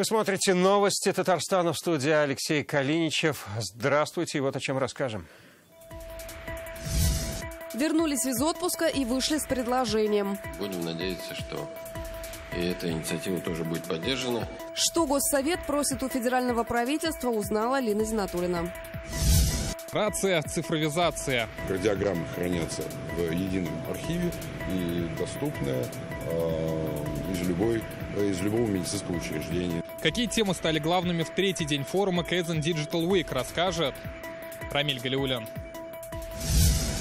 Вы смотрите новости Татарстана, в студии Алексей Калиничев. Здравствуйте, и вот о чем расскажем. Вернулись из отпуска и вышли с предложением. Будем надеяться, что и эта инициатива тоже будет поддержана. Что Госсовет просит у федерального правительства, узнала Лина Зинатуллина. Рация, цифровизация. Кардиограммы хранятся в едином архиве и доступны из любого медицинского учреждения. Какие темы стали главными в третий день форума Kaizen Digital Week, расскажет Рамиль Галиулян.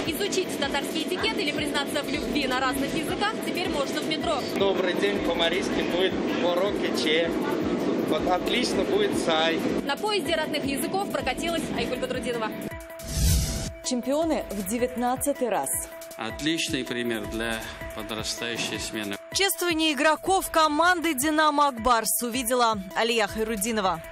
Изучить татарский этикет или признаться в любви на разных языках теперь можно в метро. Добрый день, по-марийски будет порок и че. Вот отлично будет сай. На поезде родных языков прокатилась Айгуль Бадрудинова. Чемпионы в 19-й раз. Отличный пример для подрастающей смены. Чествование игроков команды «Динамо Акбарс» увидела Алия Хайрудинова.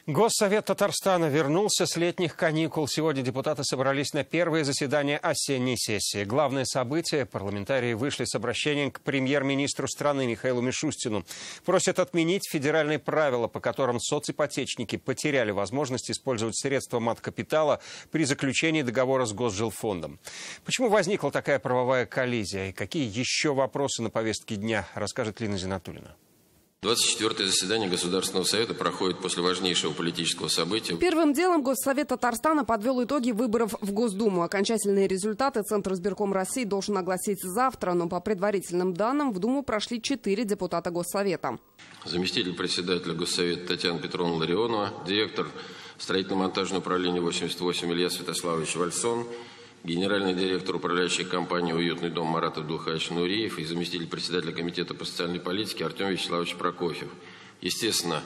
Госсовет Татарстана вернулся с летних каникул. Сегодня депутаты собрались на первое заседание осенней сессии. Главное событие – парламентарии вышли с обращением к премьер-министру страны Михаилу Мишустину. Просят отменить федеральные правила, по которым соципотечники потеряли возможность использовать средства маткапитала при заключении договора с Госжилфондом. Почему возникла такая правовая коллизия и какие еще вопросы на повестке дня, расскажет Лина Зинатуллина. 24-е заседание Государственного совета проходит после важнейшего политического события. Первым делом Госсовет Татарстана подвел итоги выборов в Госдуму. Окончательные результаты Центр избирком России должен огласить завтра, но по предварительным данным в Думу прошли 4 депутата Госсовета. Заместитель председателя Госсовета Татьяна Петровна Ларионова, директор строительно-монтажного управления 88 Илья Святославович Вальсон, генеральный директор управляющей компании «Уютный дом» Марат Абдулхаевич Нуриев и заместитель председателя комитета по социальной политике Артем Вячеславович Прокофьев. Естественно,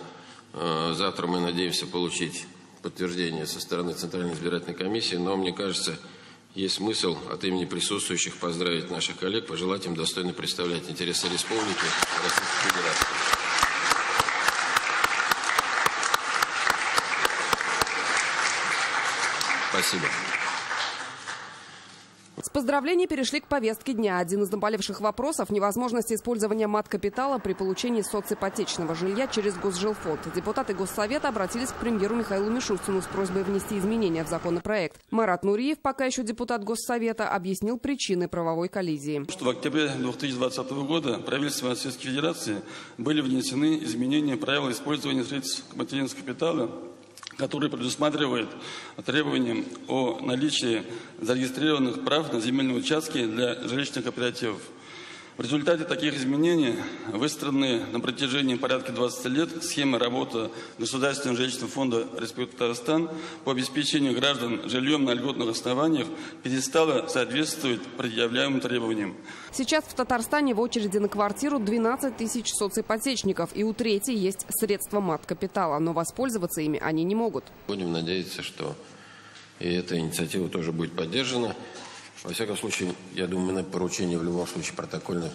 завтра мы надеемся получить подтверждение со стороны Центральной избирательной комиссии, но, мне кажется, есть смысл от имени присутствующих поздравить наших коллег, пожелать им достойно представлять интересы республики Российской Федерации. Спасибо. С поздравлений перешли к повестке дня. Один из наболевших вопросов – невозможность использования маткапитала при получении соципотечного жилья через Госжилфонд. Депутаты Госсовета обратились к премьеру Михаилу Мишустину с просьбой внести изменения в законопроект. Марат Нуриев, пока еще депутат Госсовета, объяснил причины правовой коллизии. В октябре 2020 года правительством Российской Федерации были внесены изменения правил использования средств материнского капитала, который предусматривает требования о наличии зарегистрированных прав на земельные участки для жилищных кооперативов. В результате таких изменений выстроенные на протяжении порядка 20 лет схемы работы Государственного жилищного фонда Республики Татарстан по обеспечению граждан жильем на льготных основаниях перестала соответствовать предъявляемым требованиям. Сейчас в Татарстане в очереди на квартиру 12 тысяч соципотечников, и у трети есть средства маткапитала, но воспользоваться ими они не могут. Будем надеяться, что и эта инициатива тоже будет поддержана. Во всяком случае, я думаю, мы на поручение в любом случае протокольно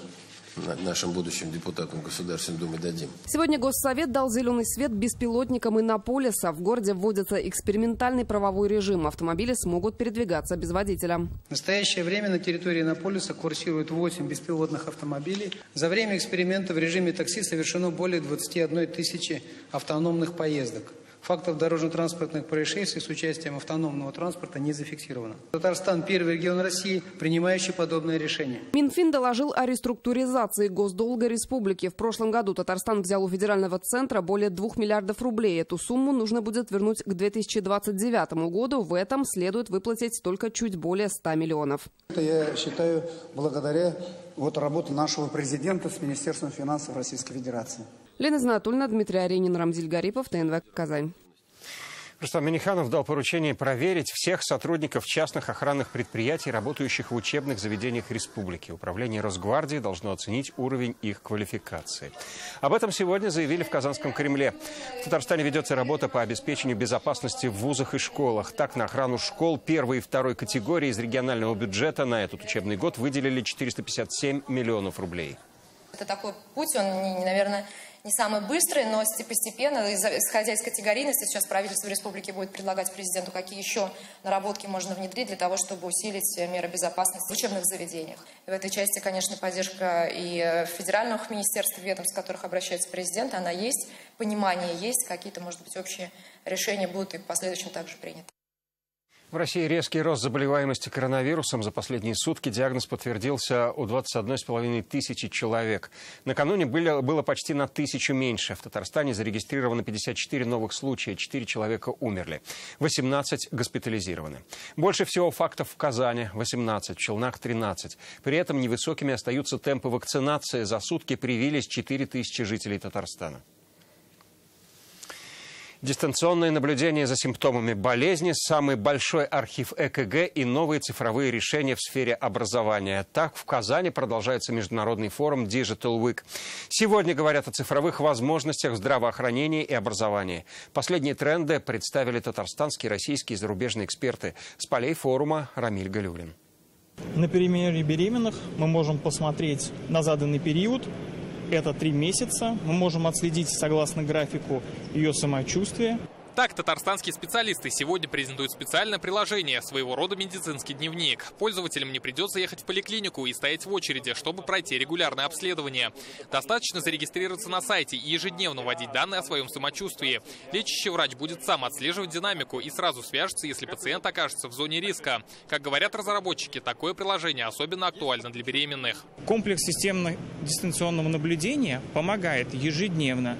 нашим будущим депутатам Государственной Думы дадим. Сегодня Госсовет дал зеленый свет беспилотникам Иннополиса. В городе вводится экспериментальный правовой режим. Автомобили смогут передвигаться без водителя. В настоящее время на территории Иннополиса курсирует 8 беспилотных автомобилей. За время эксперимента в режиме такси совершено более 21 тысячи автономных поездок. Фактов дорожно-транспортных происшествий с участием автономного транспорта не зафиксировано. Татарстан – первый регион России, принимающий подобное решение. Минфин доложил о реструктуризации госдолга республики. В прошлом году Татарстан взял у федерального центра более 2 миллиардов рублей. Эту сумму нужно будет вернуть к 2029 году. В этом следует выплатить только чуть более 100 миллионов. Это, я считаю, благодаря работе нашего президента с Министерством финансов Российской Федерации. Лена Зинатуллина, Дмитрий Аренин, Рамзиль Гарипов, ТНВ Казань. Рустам Минниханов дал поручение проверить всех сотрудников частных охранных предприятий, работающих в учебных заведениях республики. Управление Росгвардии должно оценить уровень их квалификации. Об этом сегодня заявили в Казанском Кремле. В Татарстане ведется работа по обеспечению безопасности в вузах и школах. Так, на охрану школ первой и второй категории из регионального бюджета на этот учебный год выделили 457 миллионов рублей. Это такой путь, он, наверное, не самый быстрый, но постепенно, исходя из категорийности, сейчас правительство республики будет предлагать президенту, какие еще наработки можно внедрить для того, чтобы усилить меры безопасности в учебных заведениях. И в этой части, конечно, поддержка и федеральных министерств, ведомств, к которых обращается президент, она есть, понимание есть, какие-то, может быть, общие решения будут и в последующем также приняты. В России резкий рост заболеваемости коронавирусом. За последние сутки диагноз подтвердился у 21,5 тысячи человек. Накануне было почти на 1000 меньше. В Татарстане зарегистрировано 54 новых случая, 4 человека умерли, 18 госпитализированы. Больше всего фактов в Казани – 18, в Челнах – 13. При этом невысокими остаются темпы вакцинации. За сутки привились 4000 жителей Татарстана. Дистанционное наблюдение за симптомами болезни, самый большой архив ЭКГ и новые цифровые решения в сфере образования. Так, в Казани продолжается международный форум Digital Week. Сегодня говорят о цифровых возможностях в здравоохранении и образовании. Последние тренды представили татарстанские, российские и зарубежные эксперты. С полей форума Рамиль Галиуллин. На примере беременных мы можем посмотреть на заданный период. Это 3 месяца. Мы можем отследить, согласно графику, ее самочувствие. Так, татарстанские специалисты сегодня презентуют специальное приложение, своего рода медицинский дневник. Пользователям не придется ехать в поликлинику и стоять в очереди, чтобы пройти регулярное обследование. Достаточно зарегистрироваться на сайте и ежедневно вводить данные о своем самочувствии. Лечащий врач будет сам отслеживать динамику и сразу свяжется, если пациент окажется в зоне риска. Как говорят разработчики, такое приложение особенно актуально для беременных. Комплекс системного дистанционного наблюдения помогает ежедневно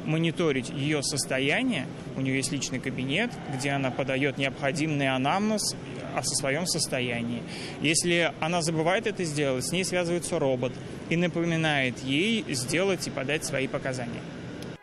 мониторить ее состояние. У нее есть личный кабинет, где она подает необходимый анамнез о своем состоянии. Если она забывает это сделать, с ней связывается робот и напоминает ей сделать и подать свои показания.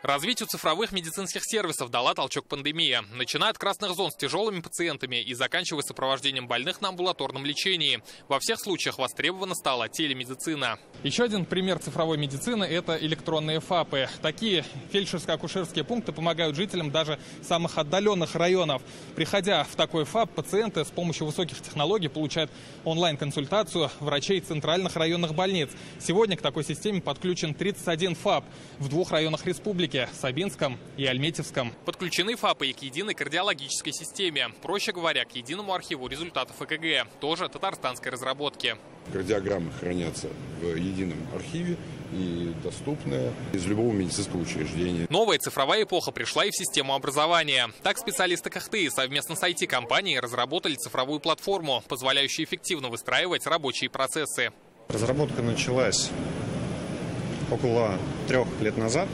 Развитию цифровых медицинских сервисов дала толчок пандемия. Начиная от красных зон с тяжелыми пациентами и заканчивая сопровождением больных на амбулаторном лечении. Во всех случаях востребована стала телемедицина. Еще один пример цифровой медицины – это электронные ФАПы. Такие фельдшерско-акушерские пункты помогают жителям даже самых отдаленных районов. Приходя в такой ФАП, пациенты с помощью высоких технологий получают онлайн-консультацию врачей центральных районных больниц. Сегодня к такой системе подключен 31 ФАП в 2 районах республики – Сабинском и Альметьевском. Подключены ФАПы и к единой кардиологической системе. Проще говоря, к единому архиву результатов ЭКГ, тоже татарстанской разработки. Кардиограммы хранятся в едином архиве и доступны из любого медицинского учреждения. Новая цифровая эпоха пришла и в систему образования. Так, специалисты КХТИ совместно с IT-компанией разработали цифровую платформу, позволяющую эффективно выстраивать рабочие процессы. Разработка началась около 3 лет назад.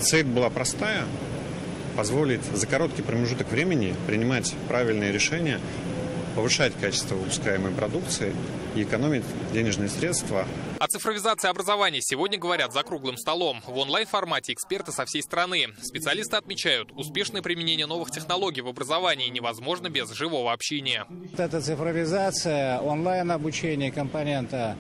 Цель была простая – позволить за короткий промежуток времени принимать правильные решения, повышать качество выпускаемой продукции и экономить денежные средства. О цифровизации образования сегодня говорят за круглым столом. В онлайн-формате эксперты со всей страны. Специалисты отмечают, успешное применение новых технологий в образовании невозможно без живого общения. Эта цифровизация, онлайн-обучение компонента,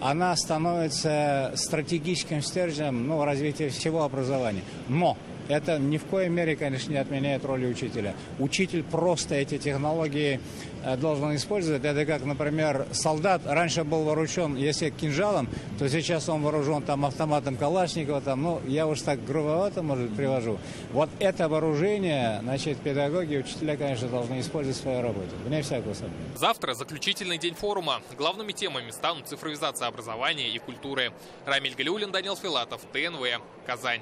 она становится стратегическим стержнем развития всего образования. Но это ни в коей мере, конечно, не отменяет роли учителя. Учитель просто эти технологии должен использовать. Это как, например, солдат раньше был вооружен, если кинжалом, то сейчас он вооружен автоматом Калашникова. Я уж так грубовато, может, привожу. Вот это вооружение, педагоги, учителя, конечно, должны использовать в своей работе. Вне всякого сомнения. Завтра заключительный день форума. Главными темами станут цифровизация образования и культуры. Рамиль Галиуллин, Данил Филатов, ТНВ, Казань.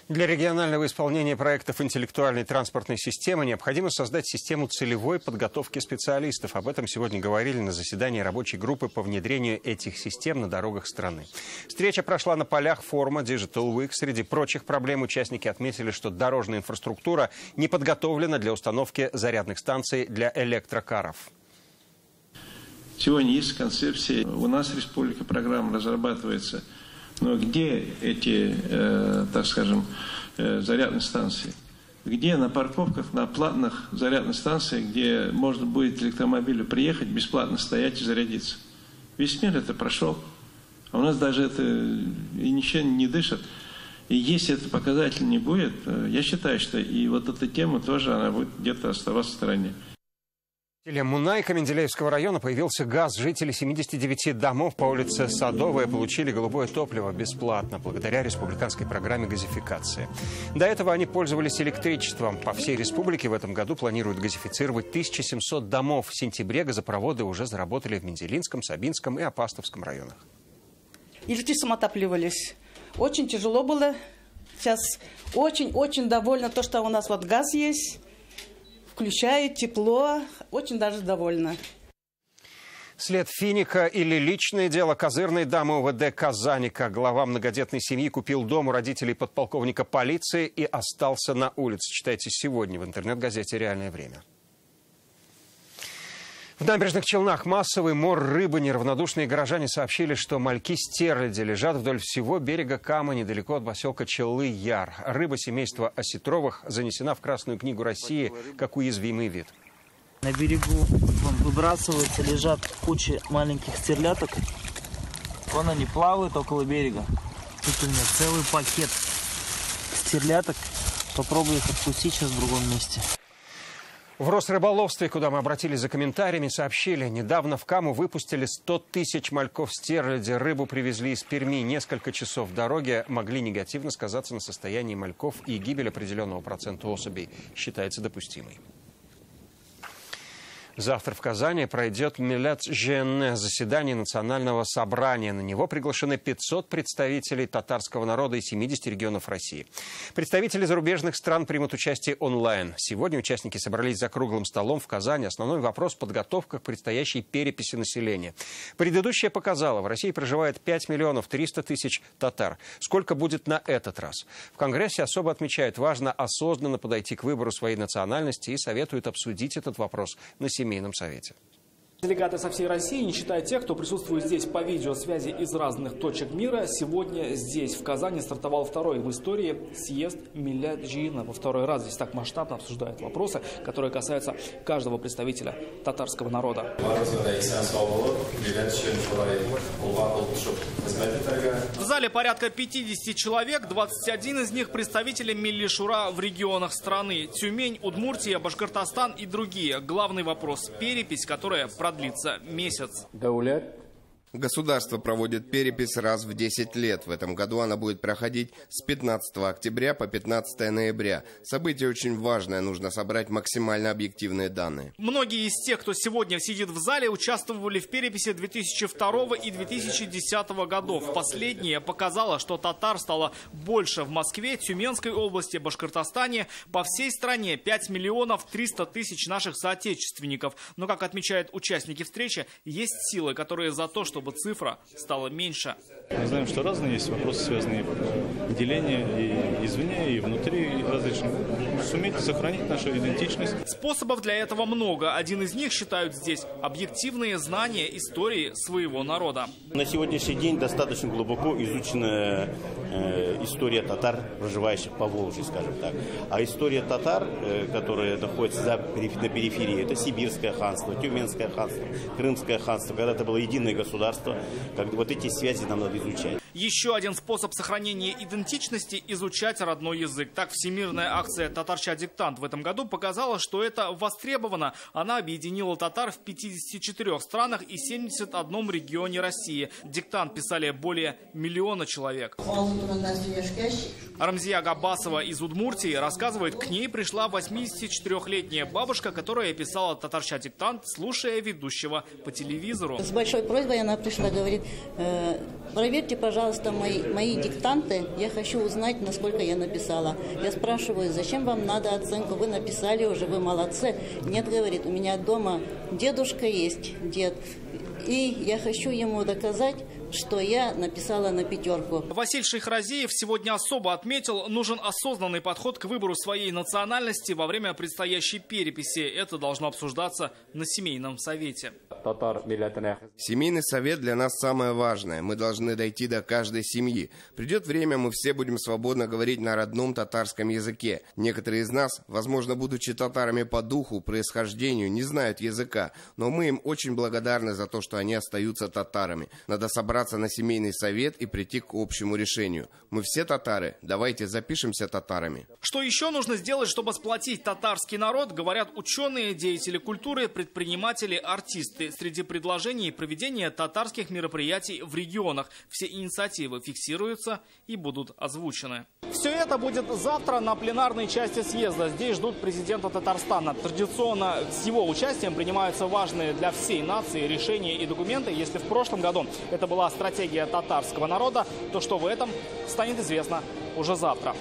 Для регионального исполнения проектов интеллектуальной транспортной системы необходимо создать систему целевой подготовки специалистов. Об этом сегодня говорили на заседании рабочей группы по внедрению этих систем на дорогах страны. Встреча прошла на полях форума Digital Week. Среди прочих проблем участники отметили, что дорожная инфраструктура не подготовлена для установки зарядных станций для электрокаров. Сегодня есть концепция. У нас в республике программа разрабатывается. Но где эти, зарядные станции? Где на парковках, на платных зарядных станциях, где можно будет электромобилю приехать, бесплатно стоять и зарядиться? Весь мир это прошел. А у нас даже это и ничего не дышит. И если этот показатель не будет, я считаю, что и вот эта тема тоже, она будет где-то оставаться в стороне. В Мунайка Менделеевского района появился газ. Жители 79 домов по улице Садовая получили голубое топливо бесплатно благодаря республиканской программе газификации. До этого они пользовались электричеством. По всей республике в этом году планируют газифицировать 1700 домов. В сентябре газопроводы уже заработали в Мензелинском, Сабинском и Апастовском районах. Электричеством отапливались. Очень тяжело было. Сейчас очень-очень довольна то, что у нас вот газ есть. Включает тепло, очень даже довольна. След финика или личное дело козырной дамы УВД Казаника. Глава многодетной семьи купил дом у родителей подполковника полиции и остался на улице. Читайте сегодня в интернет-газете «Реальное время». В Набережных Челнах массовый мор рыбы. Неравнодушные горожане сообщили, что мальки-стерляди лежат вдоль всего берега Камы, недалеко от поселка Челлы-Яр. Рыба семейства осетровых занесена в Красную книгу России как уязвимый вид. На берегу выбрасываются, лежат куча маленьких стерлядок. Вон они плавают около берега. Тут у меня целый пакет стерлядок. Попробую их откусить сейчас в другом месте. В Росрыболовстве, куда мы обратились за комментариями, сообщили, недавно в Каму выпустили 100 тысяч мальков-стерляди. Рыбу привезли из Перми. Несколько часов дороги могли негативно сказаться на состоянии мальков, и гибель определенного процента особей считается допустимой. Завтра в Казани пройдет Милләт ЖН, заседание национального собрания. На него приглашены 500 представителей татарского народа из 70 регионов России. Представители зарубежных стран примут участие онлайн. Сегодня участники собрались за круглым столом в Казани. Основной вопрос – подготовка к предстоящей переписи населения. Предыдущая показала, в России проживает 5 миллионов 300 тысяч татар. Сколько будет на этот раз? В Конгрессе особо отмечают, важно осознанно подойти к выбору своей национальности и советуют обсудить этот вопрос на Семейном совете. Делегаты со всей России, не считая тех, кто присутствует здесь по видеосвязи из разных точек мира, сегодня здесь, в Казани, стартовал второй в истории съезд Милләт ЖН. Во второй раз здесь так масштабно обсуждают вопросы, которые касаются каждого представителя татарского народа. В зале порядка 50 человек, 21 из них представители Милли-Шура в регионах страны. Тюмень, Удмуртия, Башкортостан и другие. Главный вопрос – перепись, которая продлится месяц. Государство проводит перепись раз в 10 лет. В этом году она будет проходить с 15 октября по 15 ноября. Событие очень важное, нужно собрать максимально объективные данные. Многие из тех, кто сегодня сидит в зале, участвовали в переписи 2002 и 2010 годов. Последнее показало, что татар стало больше в Москве, Тюменской области, Башкортостане. По всей стране 5 миллионов 300 тысяч наших соотечественников. Но, как отмечают участники встречи, есть силы, которые за то, чтобы цифра стала меньше. Мы знаем, что разные есть вопросы, связанные с делением и извне, и внутри различных. Суметь сохранить нашу идентичность. Способов для этого много. Один из них, считают здесь, объективные знания истории своего народа. На сегодняшний день достаточно глубоко изучена история татар, проживающих по Волжье, скажем так. А история татар, которая находится на периферии, это Сибирское ханство, Тюменское ханство, Крымское ханство, когда это было единое государство. Как вот эти связи нам надо изучать. Еще один способ сохранения идентичности – изучать родной язык. Так, всемирная акция «Татарча-диктант» в этом году показала, что это востребовано. Она объединила татар в 54 странах и 71 регионе России. Диктант писали более 1 миллиона человек. Рамзия Габасова из Удмуртии рассказывает, к ней пришла 84-летняя бабушка, которая писала «Татарча-диктант», слушая ведущего по телевизору. С большой просьбой она пришла, говорит: проверьте, пожалуйста, мои диктанты, я хочу узнать, насколько я написала. Я спрашиваю, зачем вам надо оценку, вы написали уже, вы молодцы. Нет, говорит, у меня дома дедушка есть, дед, и я хочу ему доказать, что я написала на 5. Василь Шейхразиев сегодня особо отметил, нужен осознанный подход к выбору своей национальности во время предстоящей переписи. Это должно обсуждаться на семейном совете. Семейный совет для нас самое важное. Мы должны дойти до каждой семьи. Придет время, мы все будем свободно говорить на родном татарском языке. Некоторые из нас, возможно, будучи татарами по духу, происхождению, не знают языка. Но мы им очень благодарны за то, что они остаются татарами. Надо собраться собраться на семейный совет и прийти к общему решению. Мы все татары, давайте запишемся татарами. Что еще нужно сделать, чтобы сплотить татарский народ, говорят ученые, деятели культуры, предприниматели, артисты. Среди предложений проведение татарских мероприятий в регионах. Все инициативы фиксируются и будут озвучены. Все это будет завтра на пленарной части съезда. Здесь ждут президента Татарстана. Традиционно с его участием принимаются важные для всей нации решения и документы. Если в прошлом году это была стратегия татарского народа, то что в этом станет известно уже завтра.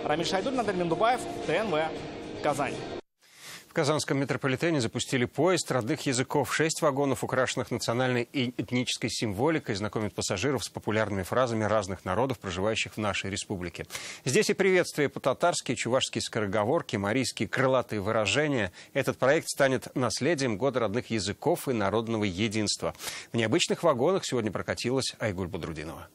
Рамиль Шайдуллин, Андрей Мендубаев, ТНВ, Казань. В Казанском метрополитене запустили поезд родных языков. 6 вагонов, украшенных национальной и этнической символикой, знакомят пассажиров с популярными фразами разных народов, проживающих в нашей республике. Здесь и приветствия по-татарски, чувашские скороговорки, марийские крылатые выражения. Этот проект станет наследием Года родных языков и народного единства. В необычных вагонах сегодня прокатилась Айгуль Бодрудинова.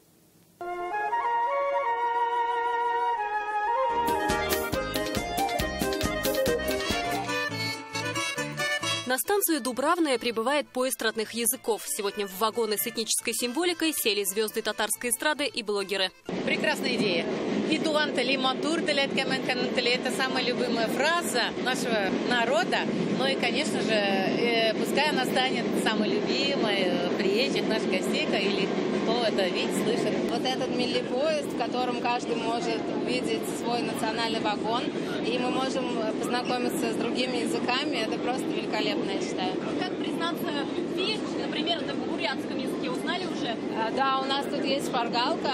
На станцию Дубравная прибывает поезд родных языков. Сегодня в вагоны с этнической символикой сели звезды татарской эстрады и блогеры. Прекрасная идея. И туантали матур, это самая любимая фраза нашего народа. Ну и, конечно же, пускай она станет самой любимой приезжих наших гостей, или кто это видит, слышит. Вот этот милли-поезд, в котором каждый может увидеть свой национальный вагон, и мы можем познакомиться с другими языками, это просто великолепно, я считаю. Как признаться в любви, например, на бурятском языке узнали уже? Да, у нас тут есть шпаргалка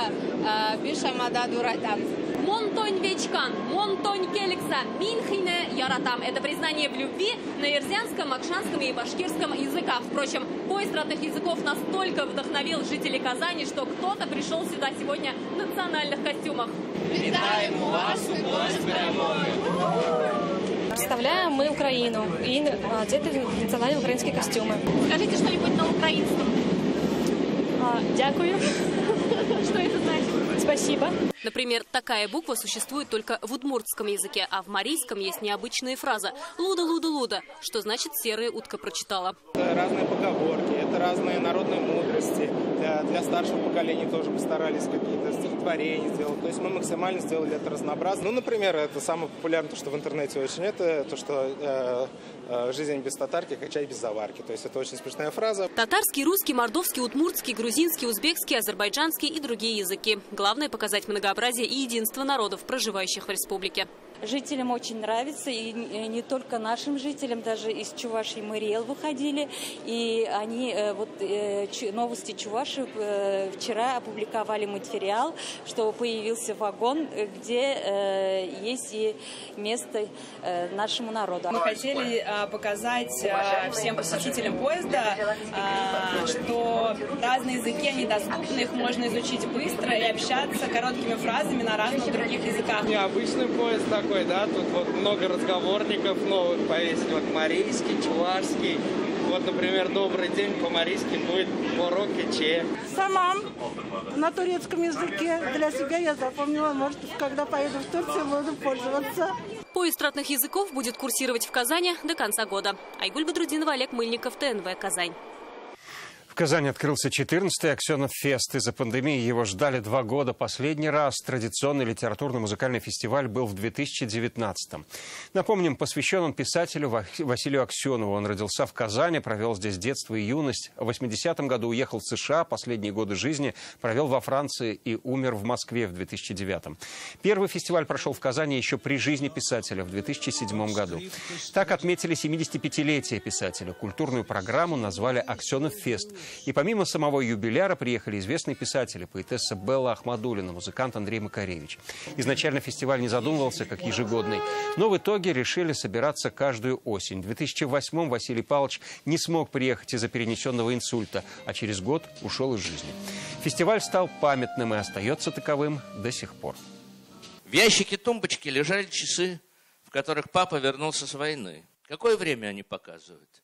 «Бишамада дуратан». Монтонь вечкан, монтонь келикса, минхине яратам. Это признание в любви на ерзянском, акшанском и башкирском языках. Впрочем, поезд родных языков настолько вдохновил жителей Казани, что кто-то пришел сюда сегодня в национальных костюмах. Витаем вас, Представляем мы Украину и одеты в национальные украинские костюмы. Скажите что-нибудь на украинском. Дякую. Что это значит? Спасибо. Например, такая буква существует только в удмуртском языке, а в марийском есть необычная фраза «луда-луда-луда», что значит «серая утка прочитала». Это разные поговорки, это разные народные мудрости. Для старшего поколения тоже постарались какие-то стихотворения сделать. То есть мы максимально сделали это разнообразно. Ну, например, это самое популярное, то, что в интернете очень это, то, что «жизнь без татарки, как чай без заварки». То есть это очень смешная фраза. Татарский, русский, мордовский, удмуртский, грузинский, узбекский, азербайджанский и другие языки. Главное – показать многообразие и единство народов, проживающих в республике. Жителям очень нравится, и не только нашим жителям, даже из Чувашии мы РИЭЛ выходили, и они, новости Чувашии вчера опубликовали материал, что появился вагон, где есть и место нашему народу. Мы хотели показать всем посетителям поезда, что разные языки, они доступны, их можно изучить быстро и общаться короткими фразами на разных других языках. Необычный поезд такой. Да, тут вот много разговорников новых повесили, вот марийский, чувашский. Вот, например, «Добрый день» по-марийски будет «Бороке-че». Самам на турецком языке. Для себя я запомнила, может, когда поеду в Турцию, буду пользоваться. Поезд родных языков будет курсировать в Казани до конца года. Айгуль Бодрудинова, Олег Мыльников, ТНВ, Казань. В Казани открылся 14-й Аксенов-фест. Из-за пандемии его ждали 2 года. Последний раз традиционный литературно-музыкальный фестиваль был в 2019-м. Напомним, посвящен он писателю Василию Аксенову. Он родился в Казани, провел здесь детство и юность. В 80-м году уехал в США, последние годы жизни провел во Франции и умер в Москве в 2009-м. Первый фестиваль прошел в Казани еще при жизни писателя в 2007 году. Так отметили 75-летие писателя. Культурную программу назвали «Аксенов-фест». И помимо самого юбиляра приехали известные писатели, поэтесса Белла Ахмадуллина, музыкант Андрей Макаревич. Изначально фестиваль не задумывался как ежегодный, но в итоге решили собираться каждую осень. В 2008-м Василий Павлович не смог приехать из-за перенесенного инсульта, а через год ушел из жизни. Фестиваль стал памятным и остается таковым до сих пор. В ящике тумбочки лежали часы, в которых папа вернулся с войны. Какое время они показывают?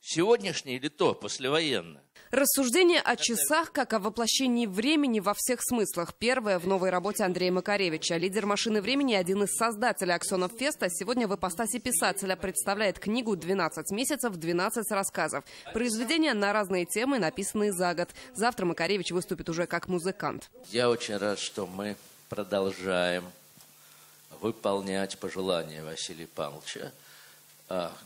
Сегодняшнее или то, послевоенное? Рассуждение о часах как о воплощении времени во всех смыслах. Первое в новой работе Андрея Макаревича. Лидер «Машины времени», один из создателей Аксенов Феста, сегодня в ипостаси писателя представляет книгу «12 месяцев, 12 рассказов». Произведения на разные темы, написанные за год. Завтра Макаревич выступит уже как музыкант. Я очень рад, что мы продолжаем выполнять пожелания Василия Павловича.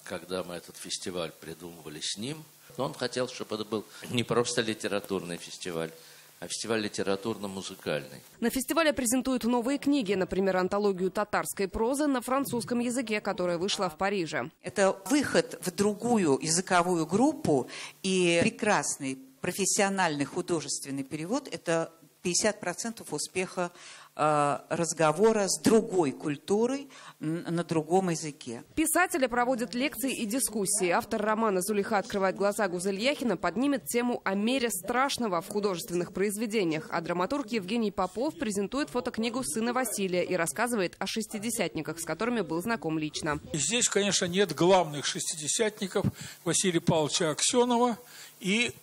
Когда мы этот фестиваль придумывали с ним, он хотел, чтобы это был не просто литературный фестиваль, а фестиваль литературно-музыкальный. На фестивале презентуют новые книги, например, антологию татарской прозы на французском языке, которая вышла в Париже. Это выход в другую языковую группу, и прекрасный профессиональный художественный перевод – это 50% успеха разговора с другой культурой на другом языке. Писатели проводят лекции и дискуссии. Автор романа «Зулейха открывает глаза» Гузель Яхина поднимет тему о мере страшного в художественных произведениях. А драматург Евгений Попов презентует фотокнигу сына Василия и рассказывает о шестидесятниках, с которыми был знаком лично. Здесь, конечно, нет главных шестидесятников Василия Павловича Аксенова и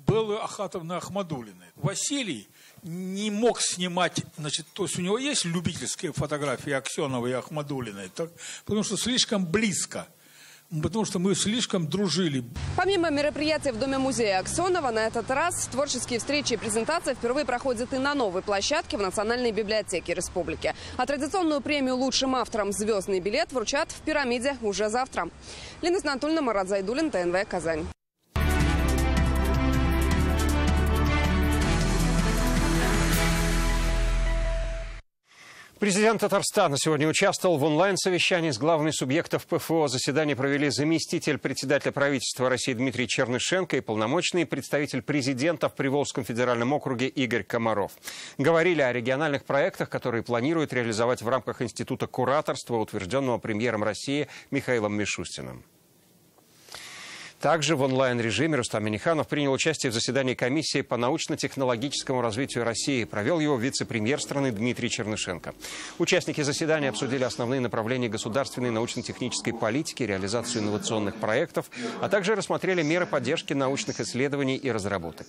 Беллы Ахатовны Ахмадуллиной. Василий не мог снимать, то есть у него есть любительские фотографии Аксенова и Ахмадуллиной, потому что слишком близко, потому что мы слишком дружили. Помимо мероприятий в Доме-музея Аксенова, на этот раз творческие встречи и презентации впервые проходят и на новой площадке в Национальной библиотеке Республики. А традиционную премию лучшим авторам «Звездный билет» вручат в «Пирамиде» уже завтра. Лена Анатольевна, Марат Зайдуллин, ТНВ, Казань. Президент Татарстана сегодня участвовал в онлайн-совещании с главными субъектов ПФО. Заседание провели заместитель председателя правительства России Дмитрий Чернышенко и полномочный представитель президента в Приволжском федеральном округе Игорь Комаров. Говорили о региональных проектах, которые планируют реализовать в рамках Института кураторства, утвержденного премьером России Михаилом Мишустиным. Также в онлайн-режиме Рустам Минниханов принял участие в заседании комиссии по научно-технологическому развитию России. Провел его вице-премьер страны Дмитрий Чернышенко. Участники заседания обсудили основные направления государственной научно-технической политики, реализацию инновационных проектов, а также рассмотрели меры поддержки научных исследований и разработок.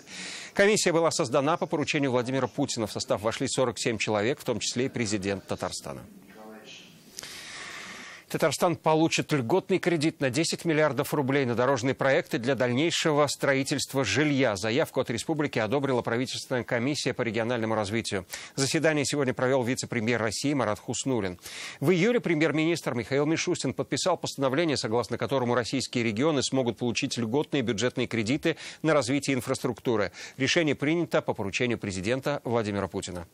Комиссия была создана по поручению Владимира Путина. В состав вошли 47 человек, в том числе и президент Татарстана. Татарстан получит льготный кредит на 10 миллиардов рублей на дорожные проекты для дальнейшего строительства жилья. Заявку от республики одобрила правительственная комиссия по региональному развитию. Заседание сегодня провел вице-премьер России Марат Хуснуллин. В июле премьер-министр Михаил Мишустин подписал постановление, согласно которому российские регионы смогут получить льготные бюджетные кредиты на развитие инфраструктуры. Решение принято по поручению президента Владимира Путина.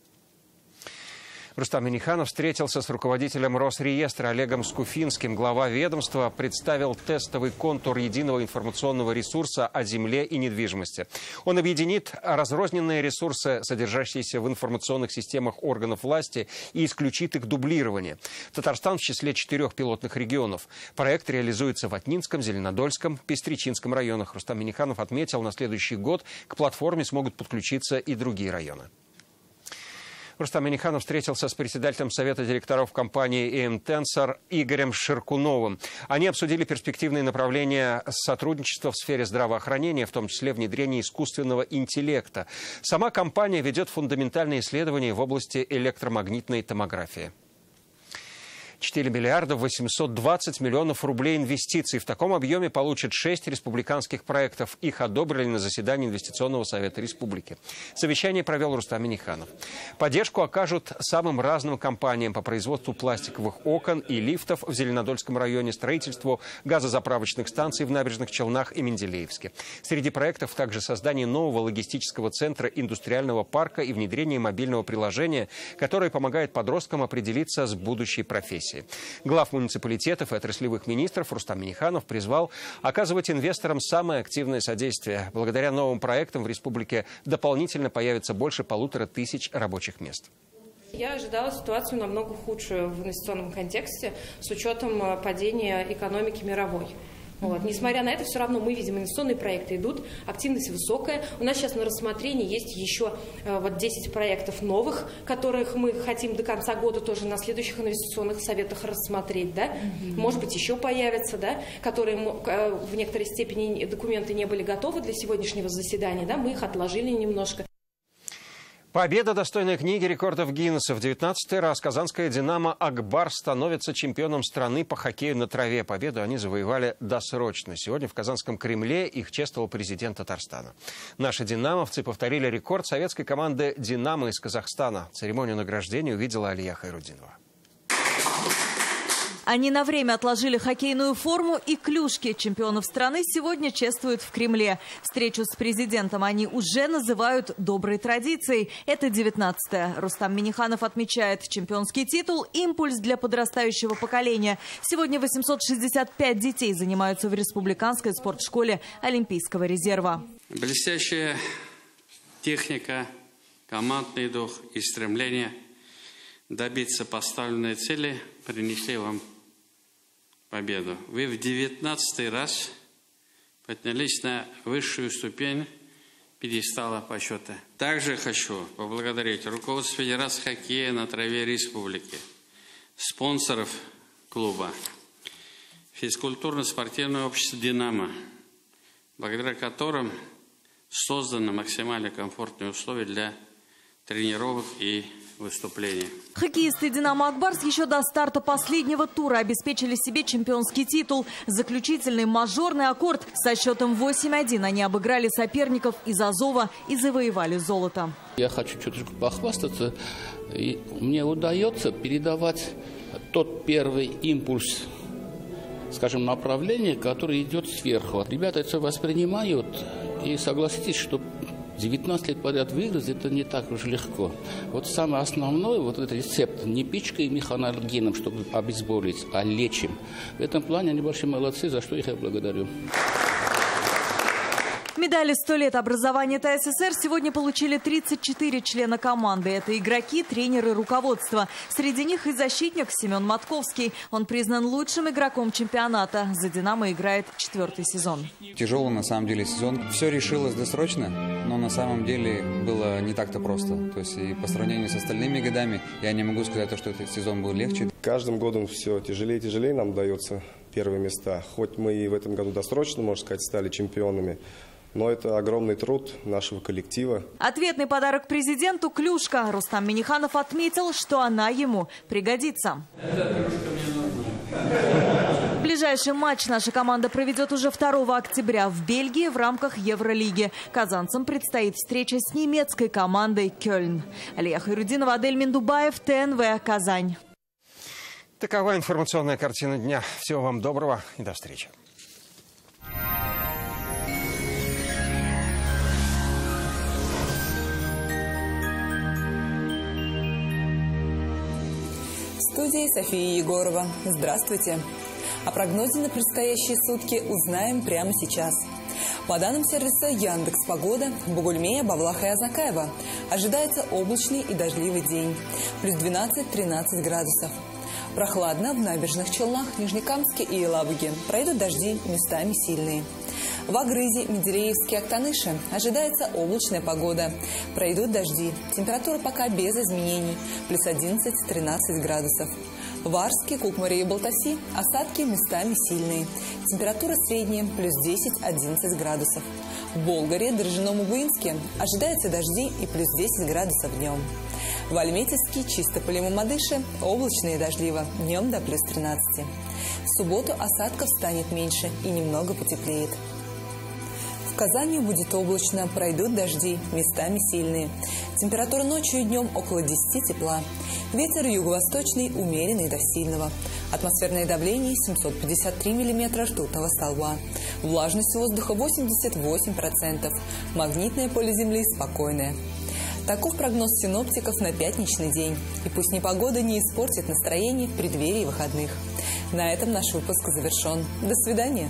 Рустам Минниханов встретился с руководителем Росреестра Олегом Скуфинским. Глава ведомства представил тестовый контур единого информационного ресурса о земле и недвижимости. Он объединит разрозненные ресурсы, содержащиеся в информационных системах органов власти, и исключит их дублирование. Татарстан в числе 4 пилотных регионов. Проект реализуется в Атнинском, Зеленодольском, Пестричинском районах. Рустам Минниханов отметил, на следующий год к платформе смогут подключиться и другие районы. Рустам Минниханов встретился с председателем Совета директоров компании «ЭМ-Тенсор» Игорем Ширкуновым. Они обсудили перспективные направления сотрудничества в сфере здравоохранения, в том числе внедрение искусственного интеллекта. Сама компания ведет фундаментальные исследования в области электромагнитной томографии. 4 миллиарда 820 миллионов рублей инвестиций. В таком объеме получат 6 республиканских проектов. Их одобрили на заседании Инвестиционного совета республики. Совещание провел Рустам Минниханов. Поддержку окажут самым разным компаниям по производству пластиковых окон и лифтов в Зеленодольском районе, строительству газозаправочных станций в Набережных Челнах и Менделеевске. Среди проектов также создание нового логистического центра индустриального парка и внедрение мобильного приложения, которое помогает подросткам определиться с будущей профессией. Глав муниципалитетов и отраслевых министров Рустам Минниханов призвал оказывать инвесторам самое активное содействие. Благодаря новым проектам в республике дополнительно появится больше 1500 рабочих мест. Я ожидала ситуацию намного худшую в инвестиционном контексте с учетом падения экономики мировой. Вот. Несмотря на это, все равно мы видим, инвестиционные проекты идут, активность высокая. У нас сейчас на рассмотрении есть еще 10 проектов новых, которых мы хотим до конца года тоже на следующих инвестиционных советах рассмотреть. Да? Может быть, еще появятся, да, которые в некоторой степени документы не были готовы для сегодняшнего заседания. Да? Мы их отложили немножко. Победа, достойная книги рекордов Гиннесса. В 19-й раз казанская «Динамо» Акбар становится чемпионом страны по хоккею на траве. Победу они завоевали досрочно. Сегодня в Казанском Кремле их чествовал президент Татарстана. Наши «Динамовцы» повторили рекорд советской команды «Динамо» из Казахстана. Церемонию награждения увидела Алия Хайрудинова. Они на время отложили хоккейную форму и клюшки. Чемпионов страны сегодня чествуют в Кремле. Встречу с президентом они уже называют доброй традицией. Это 19-я. Рустам Минниханов отмечает, чемпионский титул – импульс для подрастающего поколения. Сегодня 865 детей занимаются в республиканской спортшколе Олимпийского резерва. Блестящая техника, командный дух и стремление добиться поставленной цели принесли вам победу. Вы в 19-й раз поднялись на высшую ступень пьедестала почета. Также хочу поблагодарить руководство Федерации хоккея на траве республики, спонсоров клуба, физкультурно-спортивное общество «Динамо», благодаря которым созданы максимально комфортные условия для тренировок и выступлений. Хоккеисты «Динамо Акбарс» еще до старта последнего тура обеспечили себе чемпионский титул. Заключительный мажорный аккорд со счетом 8-1 они обыграли соперников из Азова и завоевали золото. Я хочу чуточку похвастаться. И мне удается передавать тот первый импульс, скажем, направление, который идет сверху. Ребята это воспринимают, и согласитесь, что 19 лет подряд выиграть, это не так уж легко. Вот самый основной вот этот рецепт не пичкой механогеном, чтобы обезболить, а лечим. В этом плане они большие молодцы, за что их я благодарю. Медали «100 лет образования ТССР» сегодня получили 34 члена команды. Это игроки, тренеры, руководство. Среди них и защитник Семен Матковский. Он признан лучшим игроком чемпионата. За «Динамо» играет 4-й сезон. Тяжелый на самом деле сезон. Все решилось досрочно, но на самом деле было не так-то просто. То есть и по сравнению с остальными годами я не могу сказать, что этот сезон был легче. Каждым годом все тяжелее и тяжелее нам дается первые места. Хоть мы и в этом году досрочно, можно сказать, стали чемпионами, но это огромный труд нашего коллектива. Ответный подарок президенту – клюшка. Рустам Минниханов отметил, что она ему пригодится. Ближайший матч наша команда проведет уже 2 октября в Бельгии в рамках Евролиги. Казанцам предстоит встреча с немецкой командой «Кёльн». Алия Хайрудинова, Адель Миндубаев, ТНВ, Казань. Такова информационная картина дня. Всего вам доброго и до встречи. В студии София Егорова. Здравствуйте. О прогнозе на предстоящие сутки узнаем прямо сейчас. По данным сервиса Яндекс.Погода, в Бугульме, Бавлах и Азакаево ожидается облачный и дождливый день. Плюс 12-13 градусов. Прохладно в Набережных Челнах, Нижнекамске и Елабуге. Пройдут дожди, местами сильные. В Агрызе, Менделеевске, Актаныше ожидается облачная погода. Пройдут дожди. Температура пока без изменений. Плюс 11-13 градусов. В Арске, Кукмаре и Балтаси осадки местами сильные. Температура средняя. Плюс 10-11 градусов. В Болгаре, Дрожжином и Буинске ожидаются дожди и плюс 10 градусов днем. В Альметьевске, Чистополе и Мамадыше облачно и дождливо. Днем до плюс 13. В субботу осадков станет меньше и немного потеплеет. В Казани будет облачно, пройдут дожди, местами сильные. Температура ночью и днем около 10 тепла. Ветер юго-восточный, умеренный до сильного. Атмосферное давление 753 миллиметра ртутного столба. Влажность воздуха 88%. Магнитное поле Земли спокойное. Таков прогноз синоптиков на пятничный день. И пусть непогода не испортит настроение в преддверии выходных. На этом наш выпуск завершен. До свидания.